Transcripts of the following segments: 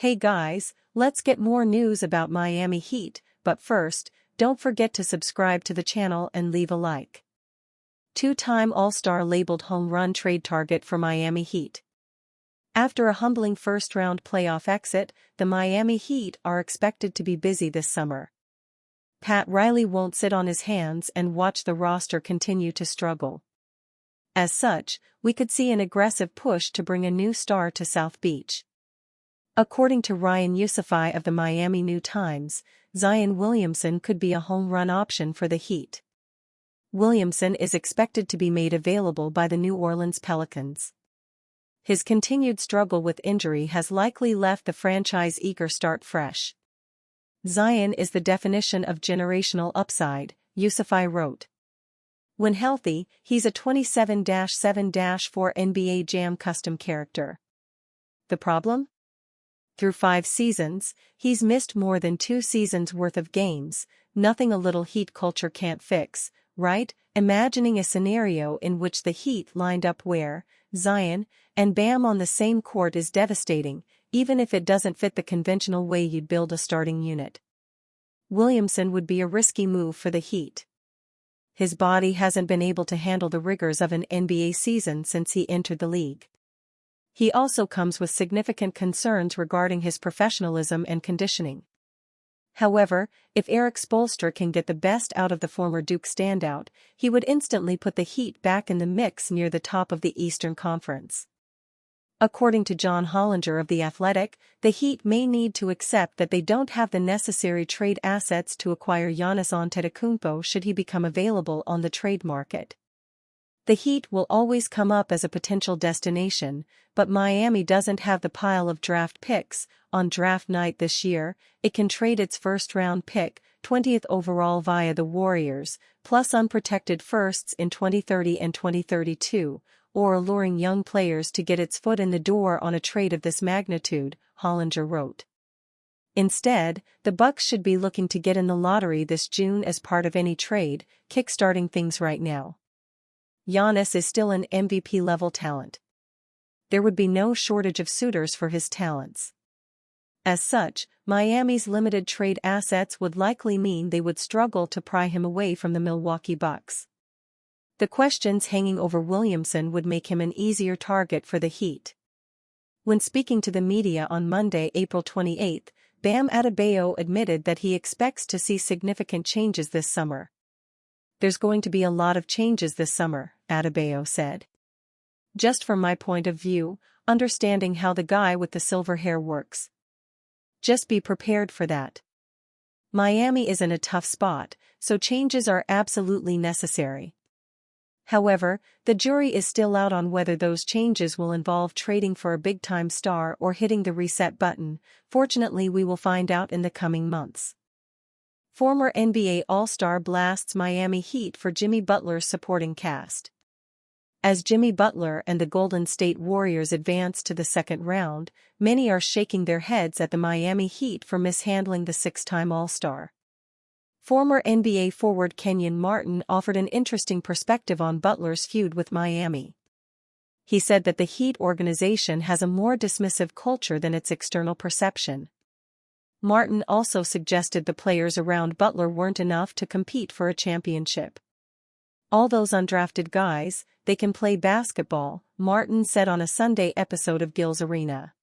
Hey guys, let's get more news about Miami Heat, but first, don't forget to subscribe to the channel and leave a like. Two-time All-Star labeled home run trade target for Miami Heat. After a humbling first-round playoff exit, the Miami Heat are expected to be busy this summer. Pat Riley won't sit on his hands and watch the roster continue to struggle. As such, we could see an aggressive push to bring a new star to South Beach. According to Ryan Yusufi of the Miami New Times, Zion Williamson could be a home run option for the Heat. Williamson is expected to be made available by the New Orleans Pelicans. His continued struggle with injury has likely left the franchise eager start fresh. Zion is the definition of generational upside, Yusufi wrote. When healthy, he's a 27-7-4 NBA Jam custom character. The problem? Through 5 seasons, he's missed more than 2 seasons worth of games, nothing a little Heat culture can't fix, right? Imagining a scenario in which the Heat lined up where Zion and Bam on the same court is devastating, even if it doesn't fit the conventional way you'd build a starting unit. Williamson would be a risky move for the Heat. His body hasn't been able to handle the rigors of an NBA season since he entered the league. He also comes with significant concerns regarding his professionalism and conditioning. However, if Erik Spoelstra can get the best out of the former Duke standout, he would instantly put the Heat back in the mix near the top of the Eastern Conference. According to John Hollinger of The Athletic, the Heat may need to accept that they don't have the necessary trade assets to acquire Giannis Antetokounmpo should he become available on the trade market. The Heat will always come up as a potential destination, but Miami doesn't have the pile of draft picks. On draft night this year, it can trade its first-round pick, 20th overall via the Warriors, plus unprotected firsts in 2030 and 2032, or alluring young players to get its foot in the door on a trade of this magnitude, Hollinger wrote. Instead, the Bucks should be looking to get in the lottery this June as part of any trade, kickstarting things right now. Giannis is still an MVP-level talent. There would be no shortage of suitors for his talents. As such, Miami's limited trade assets would likely mean they would struggle to pry him away from the Milwaukee Bucks. The questions hanging over Williamson would make him an easier target for the Heat. When speaking to the media on Monday, April 28, Bam Adebayo admitted that he expects to see significant changes this summer. There's going to be a lot of changes this summer, Adebayo said. Just from my point of view, understanding how the guy with the silver hair works. Just be prepared for that. Miami is in a tough spot, so changes are absolutely necessary. However, the jury is still out on whether those changes will involve trading for a big-time star or hitting the reset button. Fortunately, we will find out in the coming months. Former NBA All-Star blasts Miami Heat for Jimmy Butler's supporting cast. As Jimmy Butler and the Golden State Warriors advance to the second round, many are shaking their heads at the Miami Heat for mishandling the 6-time All-Star. Former NBA forward Kenyon Martin offered an interesting perspective on Butler's feud with Miami. He said that the Heat organization has a more dismissive culture than its external perception. Martin also suggested the players around Butler weren't enough to compete for a championship. All those undrafted guys, they can play basketball, Martin said on a Sunday episode of Gil's Arena.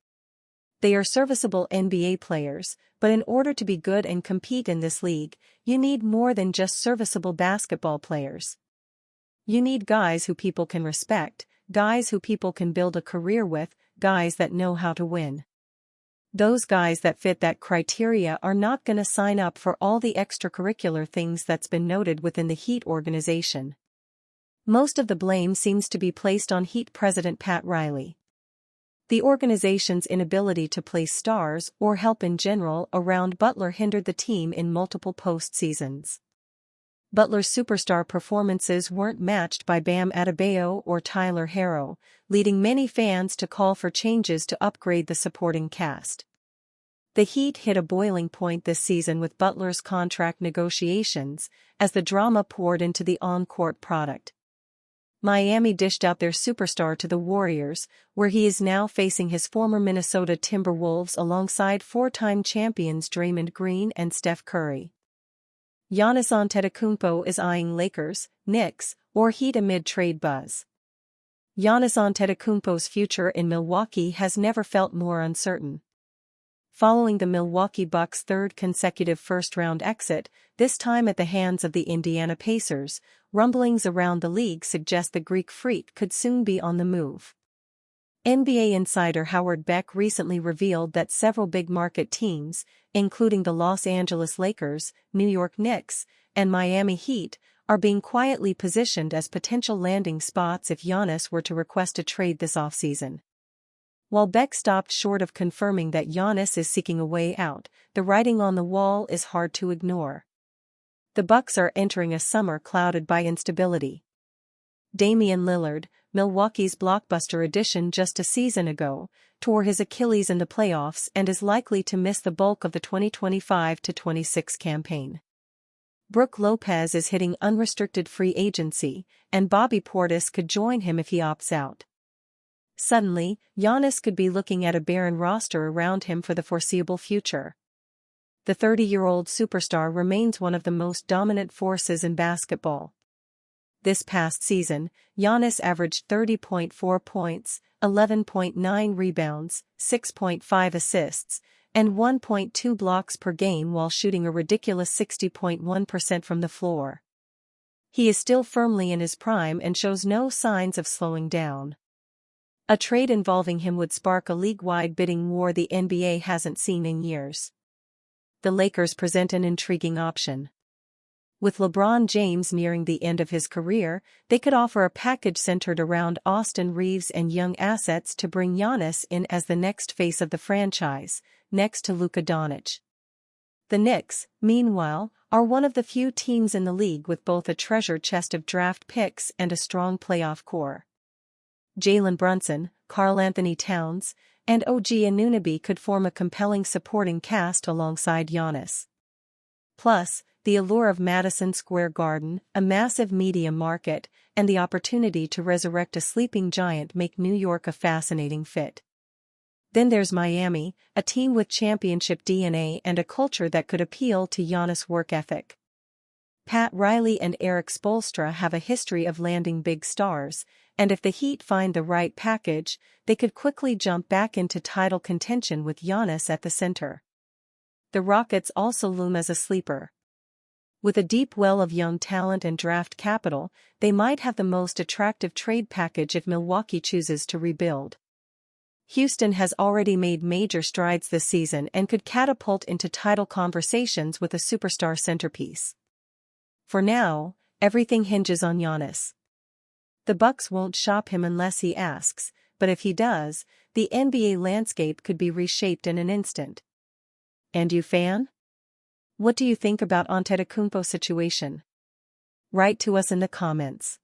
They are serviceable NBA players, but in order to be good and compete in this league, you need more than just serviceable basketball players. You need guys who people can respect, guys who people can build a career with, guys that know how to win. Those guys that fit that criteria are not going to sign up for all the extracurricular things that's been noted within the Heat organization. Most of the blame seems to be placed on Heat president Pat Riley. The organization's inability to place stars or help in general around Butler hindered the team in multiple postseasons. Butler's superstar performances weren't matched by Bam Adebayo or Tyler Herro, leading many fans to call for changes to upgrade the supporting cast. The Heat hit a boiling point this season with Butler's contract negotiations, as the drama poured into the on-court product. Miami dished out their superstar to the Warriors, where he is now facing his former Minnesota Timberwolves alongside four-time champions Draymond Green and Steph Curry. Giannis Antetokounmpo is eyeing Lakers, Knicks, or Heat amid trade buzz. Giannis Antetokounmpo's future in Milwaukee has never felt more uncertain. Following the Milwaukee Bucks' third consecutive first-round exit, this time at the hands of the Indiana Pacers, rumblings around the league suggest the Greek freak could soon be on the move. NBA insider Howard Beck recently revealed that several big-market teams, including the Los Angeles Lakers, New York Knicks, and Miami Heat, are being quietly positioned as potential landing spots if Giannis were to request a trade this offseason. While Beck stopped short of confirming that Giannis is seeking a way out, the writing on the wall is hard to ignore. The Bucks are entering a summer clouded by instability. Damian Lillard, Milwaukee's blockbuster addition just a season ago, tore his Achilles in the playoffs and is likely to miss the bulk of the 2025-26 campaign. Brook Lopez is hitting unrestricted free agency, and Bobby Portis could join him if he opts out. Suddenly, Giannis could be looking at a barren roster around him for the foreseeable future. The 30-year-old superstar remains one of the most dominant forces in basketball. This past season, Giannis averaged 30.4 points, 11.9 rebounds, 6.5 assists, and 1.2 blocks per game while shooting a ridiculous 60.1% from the floor. He is still firmly in his prime and shows no signs of slowing down. A trade involving him would spark a league-wide bidding war the NBA hasn't seen in years. The Lakers present an intriguing option. With LeBron James nearing the end of his career, they could offer a package centered around Austin Reeves and young assets to bring Giannis in as the next face of the franchise, next to Luka Doncic. The Knicks, meanwhile, are one of the few teams in the league with both a treasure chest of draft picks and a strong playoff core. Jalen Brunson, Karl-Anthony Towns, and OG Anunoby could form a compelling supporting cast alongside Giannis. Plus, the allure of Madison Square Garden, a massive media market, and the opportunity to resurrect a sleeping giant make New York a fascinating fit. Then there's Miami, a team with championship DNA and a culture that could appeal to Giannis' work ethic. Pat Riley and Eric Spoelstra have a history of landing big stars, and if the Heat find the right package, they could quickly jump back into title contention with Giannis at the center. The Rockets also loom as a sleeper. With a deep well of young talent and draft capital, they might have the most attractive trade package if Milwaukee chooses to rebuild. Houston has already made major strides this season and could catapult into title conversations with a superstar centerpiece. For now, everything hinges on Giannis. The Bucks won't shop him unless he asks, but if he does, the NBA landscape could be reshaped in an instant. And you, fan? What do you think about Antetokounmpo's situation? Write to us in the comments.